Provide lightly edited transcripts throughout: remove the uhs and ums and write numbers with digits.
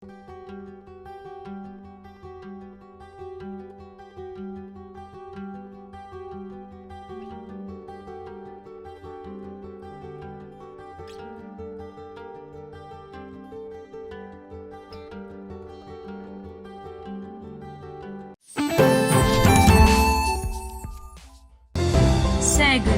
Sagar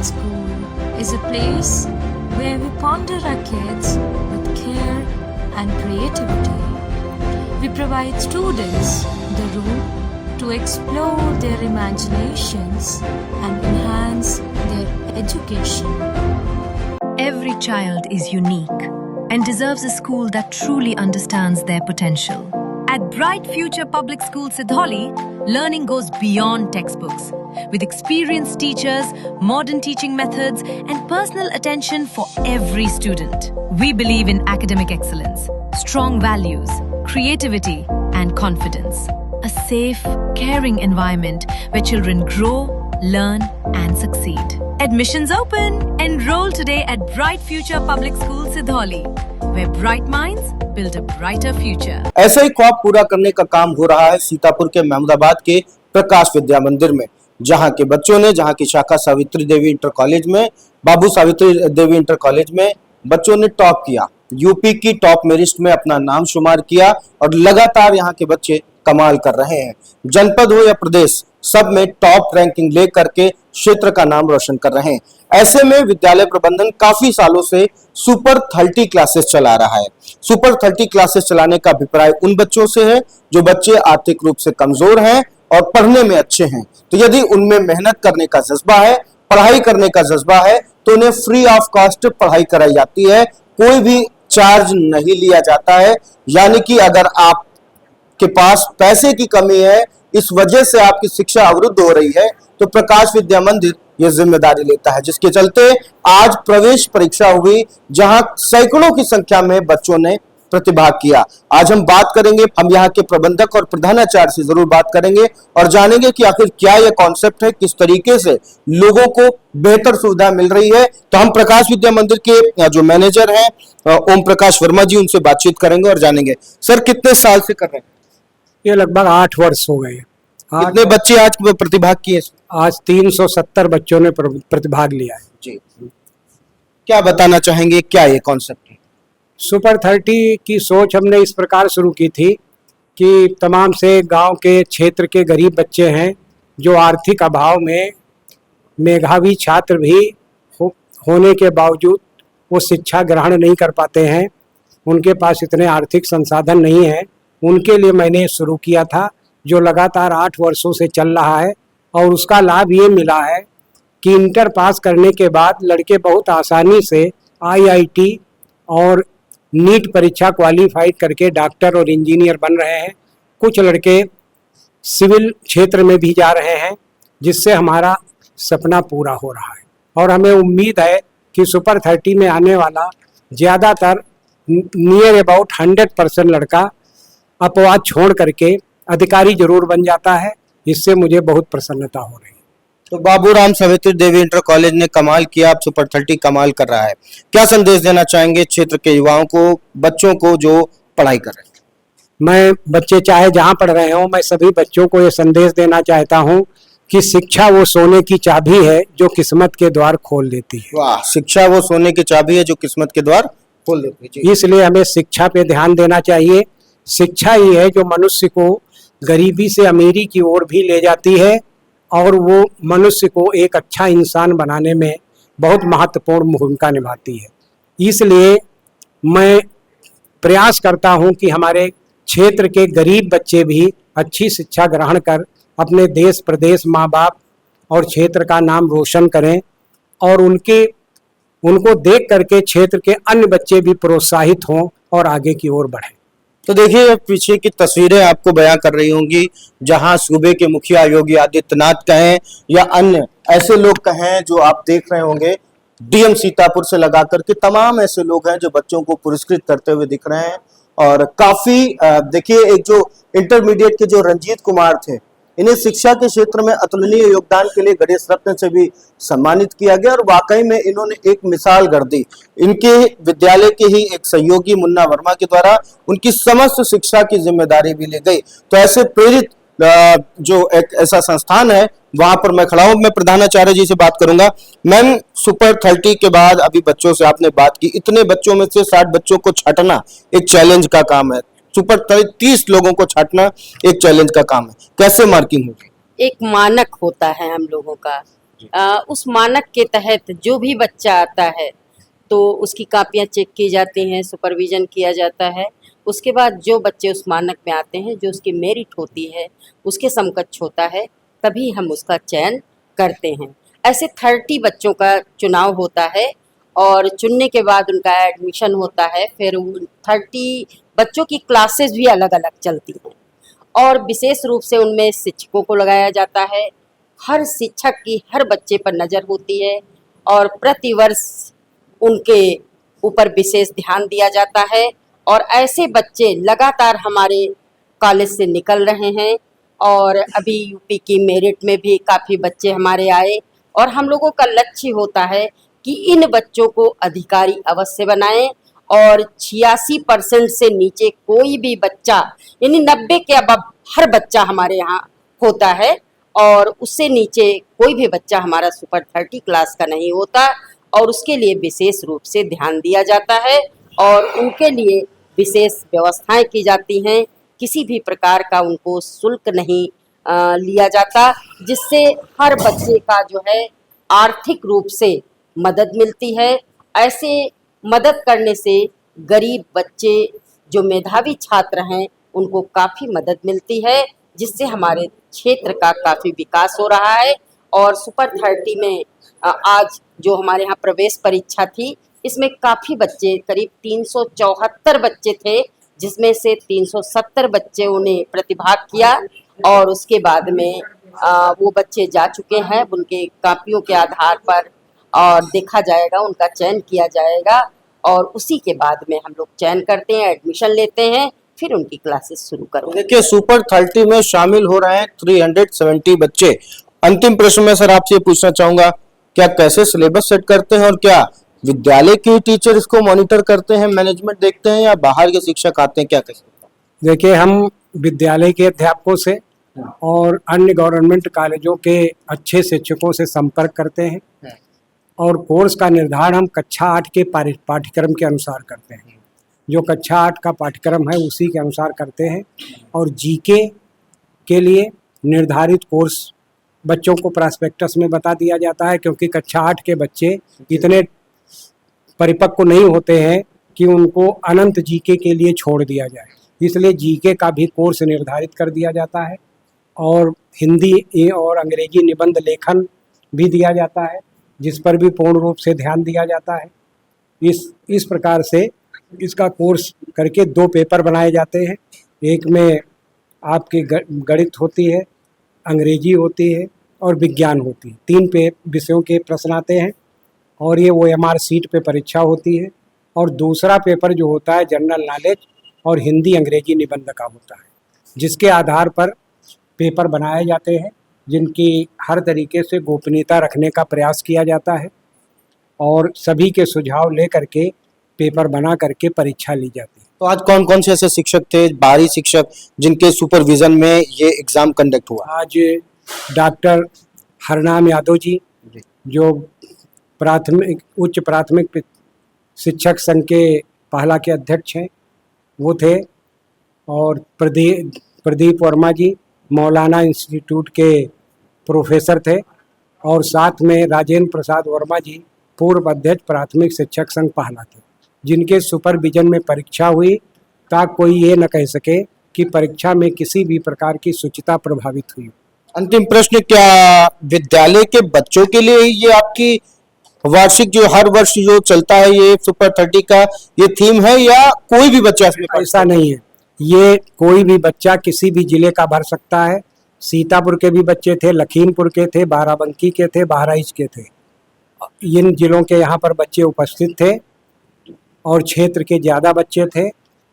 School is a place where we ponder our kids with care and creativity. We provide students the room to explore their imaginations and enhance their education. Every child is unique and deserves a school that truly understands their potential. At Bright Future Public School Sidholi, learning goes beyond textbooks. With experienced teachers, modern teaching methods, and personal attention for every student. We believe in academic excellence, strong values, creativity, and confidence. A safe, caring environment where children grow, learn, and succeed. Admissions open! Enroll today at Bright Future Public School Sidholi, where bright minds build a brighter future. ऐसा ही ख्वाब पूरा करने का काम हो रहा है सीतापुर के महमूदाबाद के प्रकाश विद्या मंदिर में, जहां के बच्चों ने, जहां की शाखा सावित्री देवी इंटर कॉलेज में, बाबू सावित्री देवी इंटर कॉलेज में बच्चों ने टॉप किया, यूपी की टॉप मेरिट में अपना नाम शुमार किया और लगातार यहां के बच्चे कमाल कर रहे हैं। जनपद हो या प्रदेश, सब में टॉप रैंकिंग ले करके क्षेत्र का नाम रोशन कर रहे हैं। ऐसे में विद्यालय प्रबंधन काफी सालों से सुपर 30 क्लासेस चला रहा है। सुपर 30 क्लासेस चलाने का अभिप्राय उन बच्चों से है जो बच्चे आर्थिक रूप से कमजोर हैं और पढ़ने में अच्छे हैं। तो यदि उनमें मेहनत करने का जज्बा है, पढ़ाई करने का जज्बा है, तो उन्हें फ्री ऑफ कॉस्ट पढ़ाई कराई जाती है, कोई भी चार्ज नहीं लिया जाता है। यानी कि अगर आप के पास पैसे की कमी है, इस वजह से आपकी शिक्षा अवरुद्ध हो रही है, तो प्रकाश विद्या मंदिर ये जिम्मेदारी लेता है, जिसके चलते आज प्रवेश परीक्षा हुई, जहां सैकड़ों की संख्या में बच्चों ने प्रतिभाग किया। आज हम बात करेंगे, हम यहाँ के प्रबंधक और प्रधानाचार्य से जरूर बात करेंगे और जानेंगे कि आखिर क्या यह कॉन्सेप्ट है, किस तरीके से लोगों को बेहतर सुविधा मिल रही है। तो हम प्रकाश विद्या मंदिर के जो मैनेजर हैं ओम प्रकाश वर्मा जी, उनसे बातचीत करेंगे और जानेंगे। सर, कितने साल से कर रहे हैं? ये लगभग 8 वर्ष हो गए। कितने बच्चे आज प्रतिभाग किए? आज 370 बच्चों ने प्रतिभाग लिया है जी। क्या बताना चाहेंगे, क्या ये कॉन्सेप्ट है? सुपर 30 की सोच हमने इस प्रकार शुरू की थी कि तमाम से गांव के क्षेत्र के गरीब बच्चे हैं जो आर्थिक अभाव में मेधावी छात्र भी होने के बावजूद वो शिक्षा ग्रहण नहीं कर पाते हैं, उनके पास इतने आर्थिक संसाधन नहीं है। उनके लिए मैंने शुरू किया था, जो लगातार 8 वर्षों से चल रहा है। और उसका लाभ ये मिला है कि इंटर पास करने के बाद लड़के बहुत आसानी से IIT और नीट परीक्षा क्वालिफाई करके डॉक्टर और इंजीनियर बन रहे हैं। कुछ लड़के सिविल क्षेत्र में भी जा रहे हैं, जिससे हमारा सपना पूरा हो रहा है। और हमें उम्मीद है कि सुपर 30 में आने वाला ज़्यादातर नियर अबाउट 100% लड़का अपवाद छोड़ करके अधिकारी जरूर बन जाता है। इससे मुझे बहुत प्रसन्नता हो रही है। तो बाबूराम सावित्री देवी इंटर कॉलेज ने कमाल किया, अब सुपर 30 कमाल कर रहा है। क्या संदेश देना चाहेंगे क्षेत्र के युवाओं को, बच्चों को जो पढ़ाई कर रहे हैं? मैं बच्चे चाहे जहाँ पढ़ रहे हों, मैं सभी बच्चों को ये संदेश देना चाहता हूँ कि शिक्षा वो सोने की चाबी है जो किस्मत के द्वार खोल देती है। वाह, शिक्षा वो सोने की चाबी है जो किस्मत के द्वार खोल देती है। इसलिए हमें शिक्षा पे ध्यान देना चाहिए। शिक्षा ही है जो मनुष्य को गरीबी से अमीरी की ओर भी ले जाती है और वो मनुष्य को एक अच्छा इंसान बनाने में बहुत महत्वपूर्ण भूमिका निभाती है। इसलिए मैं प्रयास करता हूं कि हमारे क्षेत्र के गरीब बच्चे भी अच्छी शिक्षा ग्रहण कर अपने देश, प्रदेश, माँ बाप और क्षेत्र का नाम रोशन करें और उनको देख करके क्षेत्र के अन्य बच्चे भी प्रोत्साहित हों और आगे की ओर बढ़ें। तो देखिए, पीछे की तस्वीरें आपको बयां कर रही होंगी, जहां सूबे के मुखिया योगी आदित्यनाथ कहें या अन्य ऐसे लोग कहें जो आप देख रहे होंगे, डीएम सीतापुर से लगा करके तमाम ऐसे लोग हैं जो बच्चों को पुरस्कृत करते हुए दिख रहे हैं। और काफी देखिए, एक जो इंटरमीडिएट के जो रंजीत कुमार थे, इन्हें शिक्षा के क्षेत्र में अतुलनीय योगदान के लिए गणेश रत्न से भी सम्मानित किया गया और वाकई में इन्होंने एक मिसाल गढ़ दी। इनके विद्यालय के ही एक सहयोगी मुन्ना वर्मा के द्वारा उनकी समस्त शिक्षा की जिम्मेदारी भी ली गई। तो ऐसे प्रेरित जो एक ऐसा संस्थान है वहां पर मैं खड़ा हूं। मैं प्रधानाचार्य जी से बात करूंगा। मैम, सुपर 30 के बाद अभी बच्चों से आपने बात की, इतने बच्चों में से 60 बच्चों को छांटना एक चैलेंज का काम है। सुपर 30 लोगों को छांटना एक चैलेंज का काम है। कैसे मार्किंग होगी? एक मानक होता है हम लोगों का। उस मानक के तहत जो भी बच्चा आता है तो उसकी कापियां चेक की जाती हैं, सुपरविजन किया जाता है। उसके बाद जो बच्चे उस मानक में आते हैं, जो उसकी मेरिट होती है, उसके समकक्ष होता है, तभी हम उसका चयन करते हैं। ऐसे 30 बच्चों का चुनाव होता है और चुनने के बाद उनका एडमिशन होता है। फिर 30 बच्चों की क्लासेस भी अलग अलग चलती हैं और विशेष रूप से उनमें शिक्षकों को लगाया जाता है। हर शिक्षक की हर बच्चे पर नज़र होती है और प्रतिवर्ष उनके ऊपर विशेष ध्यान दिया जाता है और ऐसे बच्चे लगातार हमारे कॉलेज से निकल रहे हैं और अभी यूपी की मेरिट में भी काफ़ी बच्चे हमारे आए और हम लोगों का लक्ष्य होता है कि इन बच्चों को अधिकारी अवश्य बनाएं और 86% से नीचे कोई भी बच्चा, यानी 90 के अब हर बच्चा हमारे यहाँ होता है और उससे नीचे कोई भी बच्चा हमारा सुपर 30 क्लास का नहीं होता और उसके लिए विशेष रूप से ध्यान दिया जाता है और उनके लिए विशेष व्यवस्थाएं की जाती हैं। किसी भी प्रकार का उनको शुल्क नहीं लिया जाता, जिससे हर बच्चे का जो है आर्थिक रूप से मदद मिलती है। ऐसे मदद करने से गरीब बच्चे जो मेधावी छात्र हैं उनको काफ़ी मदद मिलती है, जिससे हमारे क्षेत्र का काफ़ी विकास हो रहा है। और सुपर 30 में आज जो हमारे यहाँ प्रवेश परीक्षा थी, इसमें काफ़ी बच्चे, करीब 374 बच्चे थे, जिसमें से 370 बच्चों ने प्रतिभाग किया और उसके बाद में वो बच्चे जा चुके हैं। उनके कापियों के आधार पर और देखा जाएगा, उनका चयन किया जाएगा और उसी के बाद में हम लोग चयन करते हैं, एडमिशन लेते हैं, फिर उनकी क्लासेस शुरू करेंगे। देखिए, सुपर 30 में शामिल हो रहे हैं 370 बच्चे। अंतिम प्रश्न में सर आपसे पूछना चाहूंगा, क्या कैसे सिलेबस सेट करते हैं और क्या विद्यालय के टीचर इसको मॉनिटर करते हैं, मैनेजमेंट देखते हैं या बाहर के शिक्षक आते हैं, क्या कैसे? देखिए, हम विद्यालय के अध्यापकों से और अन्य गवर्नमेंट कॉलेजों के अच्छे शिक्षकों से संपर्क करते हैं और कोर्स का निर्धारण हम कक्षा 8 के पाठ्यक्रम के अनुसार करते हैं। जो कक्षा 8 का पाठ्यक्रम है उसी के अनुसार करते हैं और जीके के लिए निर्धारित कोर्स बच्चों को प्रॉस्पेक्टस में बता दिया जाता है, क्योंकि कक्षा 8 के बच्चे इतने परिपक्व नहीं होते हैं कि उनको अनंत जीके के लिए छोड़ दिया जाए, इसलिए जीके का भी कोर्स निर्धारित कर दिया जाता है और हिंदी और अंग्रेजी निबंध लेखन भी दिया जाता है, जिस पर भी पूर्ण रूप से ध्यान दिया जाता है। इस प्रकार से इसका कोर्स करके 2 पेपर बनाए जाते हैं। एक में आपकी गणित होती है, अंग्रेजी होती है और विज्ञान होती है। 3 विषयों के प्रश्न आते हैं और ये OMR सीट पे परीक्षा होती है। और दूसरा पेपर जो होता है जनरल नॉलेज और हिंदी अंग्रेजी निबंध का होता है, जिसके आधार पर पेपर बनाए जाते हैं, जिनकी हर तरीके से गोपनीयता रखने का प्रयास किया जाता है और सभी के सुझाव ले करके पेपर बना करके परीक्षा ली जाती है। तो आज कौन कौन से ऐसे शिक्षक थे, बाहरी शिक्षक, जिनके सुपरविजन में ये एग्जाम कंडक्ट हुआ? आज डॉक्टर हरनाम यादव जी, जो उच्च प्राथमिक शिक्षक संघ के पहला के अध्यक्ष हैं, वो थे। और प्रदीप वर्मा जी मौलाना इंस्टीट्यूट के प्रोफेसर थे। और साथ में राजेंद्र प्रसाद वर्मा जी पूर्व अध्यक्ष प्राथमिक शिक्षक संघ पहला थे, जिनके सुपरविजन में परीक्षा हुई, ताकि कोई ये न कह सके कि परीक्षा में किसी भी प्रकार की शुचिता प्रभावित हुई। अंतिम प्रश्न, क्या विद्यालय के बच्चों के लिए ये आपकी वार्षिक जो हर वर्ष जो चलता है ये सुपर 30 का ये थीम है या कोई भी बच्चा इसमें? ऐसा नहीं है, ये कोई भी बच्चा किसी भी जिले का भर सकता है। सीतापुर के भी बच्चे थे, लखीमपुर के थे, बाराबंकी के थे, बहराइच के थे। इन जिलों के यहाँ पर बच्चे उपस्थित थे और क्षेत्र के ज़्यादा बच्चे थे।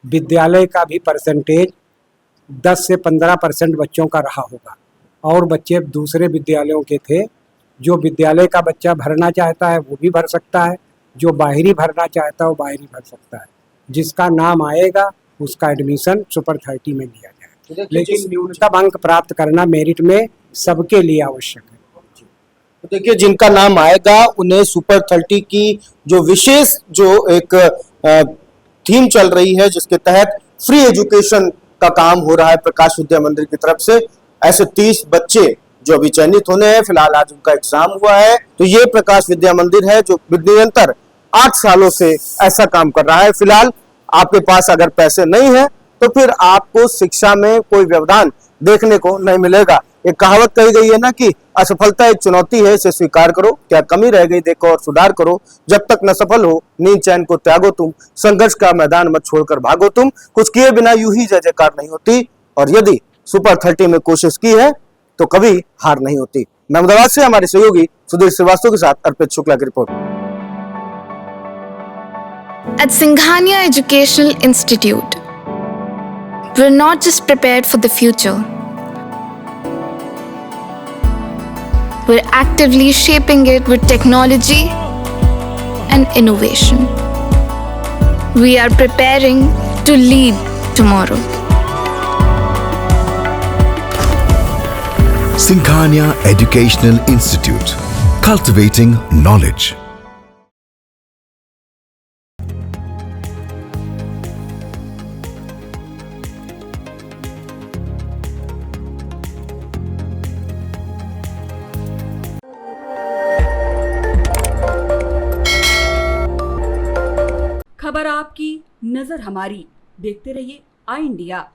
विद्यालय का भी परसेंटेज 10 से 15% बच्चों का रहा होगा और बच्चे दूसरे विद्यालयों के थे। जो विद्यालय का बच्चा भरना चाहता है वो भी भर सकता है, जो बाहरी भरना चाहता है वो बाहरी भर सकता है। जिसका नाम आएगा उसका एडमिशन सुपर 30 में लिया जाए, लेकिन न्यूनतम अंक प्राप्त करना मेरिट में सबके लिए आवश्यक है। तो देखिए, जिनका नाम आएगा उन्हें सुपर 30 की जो विशेष जो एक थीम चल रही है, जिसके तहत फ्री एजुकेशन का काम हो रहा है प्रकाश विद्या मंदिर की तरफ से, ऐसे 30 बच्चे जो अभी चयनित होने हैं, फिलहाल आज उनका एग्जाम हुआ है। तो ये प्रकाश विद्या मंदिर है जो निरंतर 8 सालों से ऐसा काम कर रहा है। फिलहाल आपके पास अगर पैसे नहीं है तो फिर आपको शिक्षा में कोई व्यवधान देखने को नहीं मिलेगा। एक कहावत कही गई है ना कि असफलता एक चुनौती है, इसे स्वीकार करो, क्या कमी रह गई देखो और सुधार करो, जब तक न सफल हो नींद चैन को त्यागो तुम, संघर्ष का मैदान मत छोड़कर भागो तुम, कुछ किए बिना यूं ही जय जयकार नहीं होती, और यदि सुपर 30 में कोशिश की है तो कभी हार नहीं होती। मैं अहमदाबाद से हमारे सहयोगी सुधीर श्रीवास्तव के साथ अर्पित शुक्ला की report. At Singhania Educational Institute, we're not just prepared for the future, we're actively shaping it with technology and innovation. We are preparing to lead tomorrow. Singhania Educational Institute, cultivating knowledge. खबर आपकी, नजर हमारी। देखते रहिए आई India.